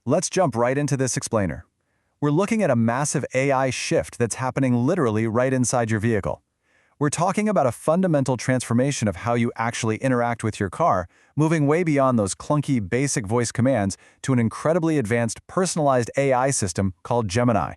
Let's jump right into this explainer. We're looking at a massive AI shift that's happening literally right inside your vehicle. We're talking about a fundamental transformation of how you actually interact with your car, moving way beyond those clunky basic voice commands to an incredibly advanced personalized AI system called Gemini.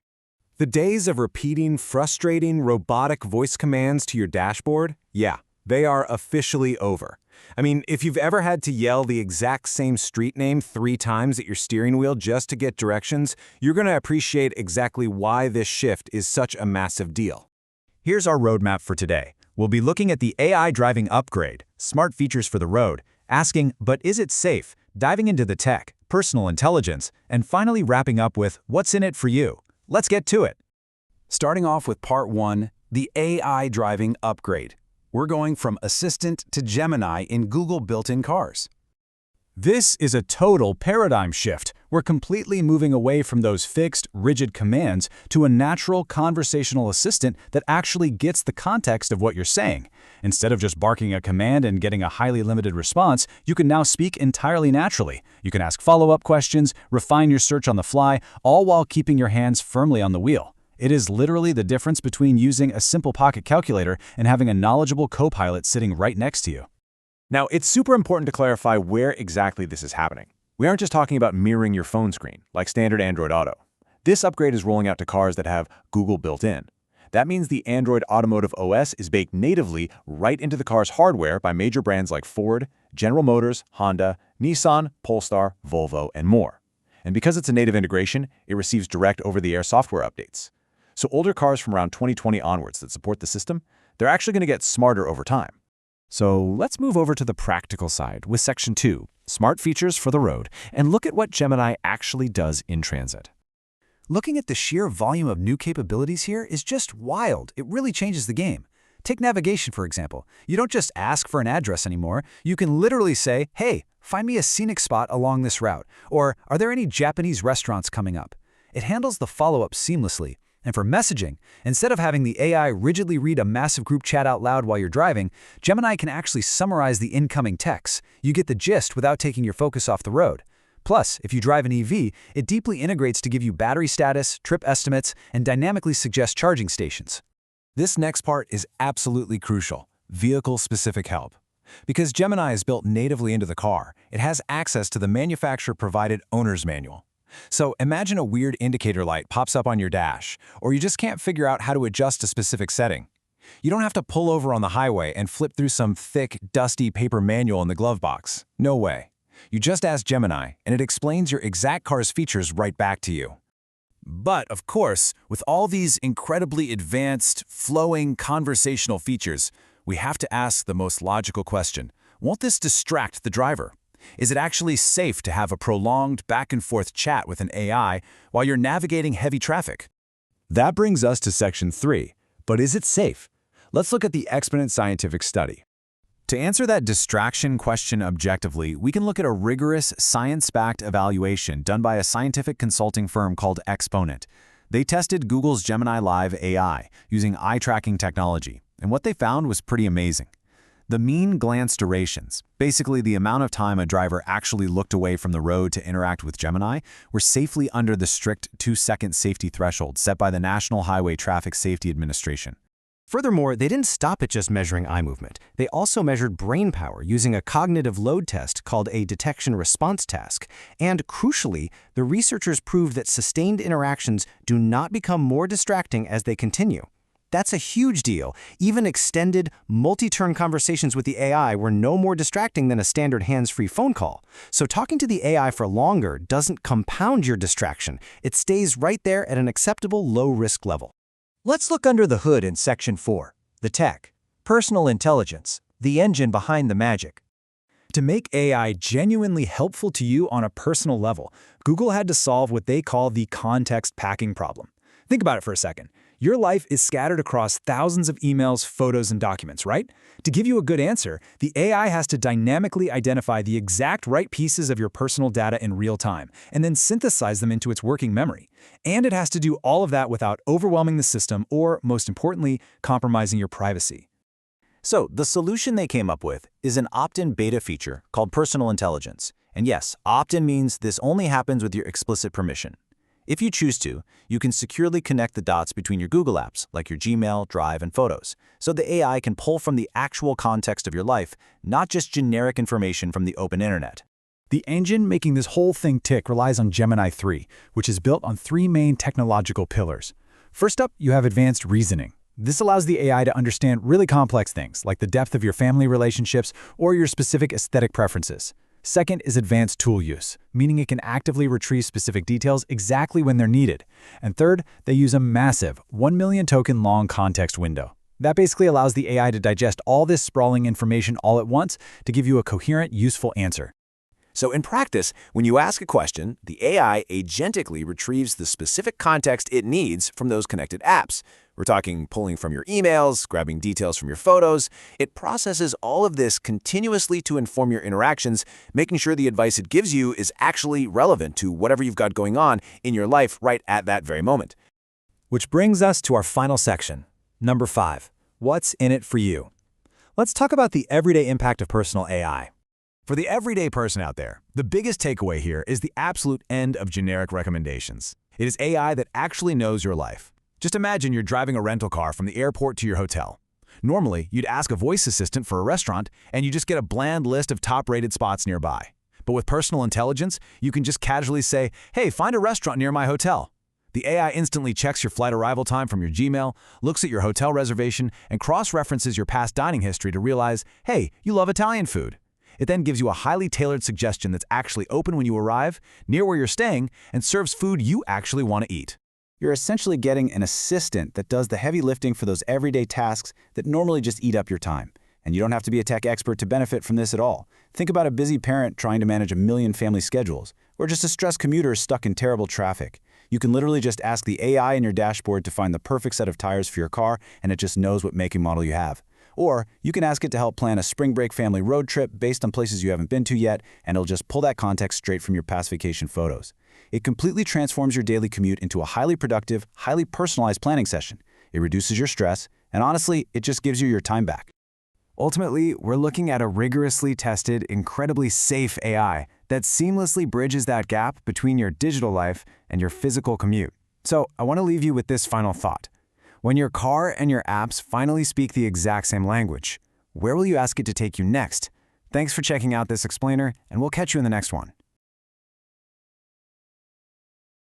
The days of repeating frustrating robotic voice commands to your dashboard, yeah, they are officially over. I mean, if you've ever had to yell the exact same street name 3 times at your steering wheel just to get directions, you're going to appreciate exactly why this shift is such a massive deal. Here's our roadmap for today. We'll be looking at the AI driving upgrade, smart features for the road, asking, but is it safe? Diving into the tech, personal intelligence, and finally wrapping up with what's in it for you. Let's get to it. Starting off with part 1, the AI driving upgrade. We're going from Assistant to Gemini in Google built-in cars. This is a total paradigm shift. We're completely moving away from those fixed, rigid commands to a natural conversational assistant that actually gets the context of what you're saying. Instead of just barking a command and getting a highly limited response, you can now speak entirely naturally. You can ask follow-up questions, refine your search on the fly, all while keeping your hands firmly on the wheel. It is literally the difference between using a simple pocket calculator and having a knowledgeable co-pilot sitting right next to you. Now, it's super important to clarify where exactly this is happening. We aren't just talking about mirroring your phone screen, like standard Android Auto. This upgrade is rolling out to cars that have Google built in. That means the Android Automotive OS is baked natively right into the car's hardware by major brands like Ford, General Motors, Honda, Nissan, Polestar, Volvo, and more. And because it's a native integration, it receives direct over-the-air software updates. So older cars from around 2020 onwards that support the system, they're actually going to get smarter over time. So let's move over to the practical side with Section 2, Smart Features for the Road, and look at what Gemini actually does in transit. Looking at the sheer volume of new capabilities here is just wild. It really changes the game. Take navigation, for example. You don't just ask for an address anymore. You can literally say, hey, find me a scenic spot along this route, or are there any Japanese restaurants coming up? It handles the follow-up seamlessly. And for messaging, instead of having the AI rigidly read a massive group chat out loud while you're driving, Gemini can actually summarize the incoming texts. You get the gist without taking your focus off the road. Plus, if you drive an EV, it deeply integrates to give you battery status, trip estimates, and dynamically suggest charging stations. This next part is absolutely crucial, vehicle-specific help. Because Gemini is built natively into the car, it has access to the manufacturer-provided owner's manual. So imagine a weird indicator light pops up on your dash, or you just can't figure out how to adjust a specific setting. You don't have to pull over on the highway and flip through some thick, dusty paper manual in the glove box. No way. You just ask Gemini, and it explains your exact car's features right back to you. But, of course, with all these incredibly advanced, flowing conversational features, we have to ask the most logical question. Won't this distract the driver? Is it actually safe to have a prolonged back-and-forth chat with an AI while you're navigating heavy traffic? That brings us to Section 3. But is it safe? Let's look at the Exponent scientific study. To answer that distraction question objectively, we can look at a rigorous, science-backed evaluation done by a scientific consulting firm called Exponent. They tested Google's Gemini Live AI using eye-tracking technology, and what they found was pretty amazing. The mean glance durations, basically the amount of time a driver actually looked away from the road to interact with Gemini, were safely under the strict 2-second safety threshold set by the National Highway Traffic Safety Administration. Furthermore, they didn't stop at just measuring eye movement. They also measured brain power using a cognitive load test called a detection response task. And crucially, the researchers proved that sustained interactions do not become more distracting as they continue. That's a huge deal. Even extended, multi-turn conversations with the AI were no more distracting than a standard hands-free phone call. So talking to the AI for longer doesn't compound your distraction. It stays right there at an acceptable low-risk level. Let's look under the hood in Section 4, the tech, personal intelligence, the engine behind the magic. To make AI genuinely helpful to you on a personal level, Google had to solve what they call the context packing problem. Think about it for a second. Your life is scattered across thousands of emails, photos, and documents, right? To give you a good answer, the AI has to dynamically identify the exact right pieces of your personal data in real time, and then synthesize them into its working memory. And it has to do all of that without overwhelming the system or, most importantly, compromising your privacy. So, the solution they came up with is an opt-in beta feature called personal intelligence. And yes, opt-in means this only happens with your explicit permission. If you choose to, you can securely connect the dots between your Google apps, like your Gmail, Drive, and Photos, so the AI can pull from the actual context of your life, not just generic information from the open internet. The engine making this whole thing tick relies on Gemini 3, which is built on three main technological pillars. First up, you have advanced reasoning. This allows the AI to understand really complex things, like the depth of your family relationships or your specific aesthetic preferences. Second is advanced tool use, meaning it can actively retrieve specific details exactly when they're needed. And third, they use a massive 1 million token long context window. That basically allows the AI to digest all this sprawling information all at once to give you a coherent, useful answer. So in practice, when you ask a question, the AI agentically retrieves the specific context it needs from those connected apps. We're talking pulling from your emails, grabbing details from your photos. It processes all of this continuously to inform your interactions, making sure the advice it gives you is actually relevant to whatever you've got going on in your life right at that very moment. Which brings us to our final section. Number 5. What's in it for you? Let's talk about the everyday impact of personal AI. For the everyday person out there, the biggest takeaway here is the absolute end of generic recommendations. It is AI that actually knows your life. Just imagine you're driving a rental car from the airport to your hotel. Normally, you'd ask a voice assistant for a restaurant, and you just get a bland list of top-rated spots nearby. But with personal intelligence, you can just casually say, "Hey, find a restaurant near my hotel." The AI instantly checks your flight arrival time from your Gmail, looks at your hotel reservation, and cross-references your past dining history to realize, hey, you love Italian food. It then gives you a highly tailored suggestion that's actually open when you arrive, near where you're staying, and serves food you actually want to eat. You're essentially getting an assistant that does the heavy lifting for those everyday tasks that normally just eat up your time. And you don't have to be a tech expert to benefit from this at all. Think about a busy parent trying to manage a million family schedules, or just a stressed commuter stuck in terrible traffic. You can literally just ask the AI in your dashboard to find the perfect set of tires for your car, and it just knows what make and model you have. Or you can ask it to help plan a spring break family road trip based on places you haven't been to yet, and it'll just pull that context straight from your past vacation photos. It completely transforms your daily commute into a highly productive, highly personalized planning session. It reduces your stress, and honestly, it just gives you your time back. Ultimately, we're looking at a rigorously tested, incredibly safe AI that seamlessly bridges that gap between your digital life and your physical commute. So I want to leave you with this final thought. When your car and your apps finally speak the exact same language, where will you ask it to take you next? Thanks for checking out this explainer, and we'll catch you in the next one.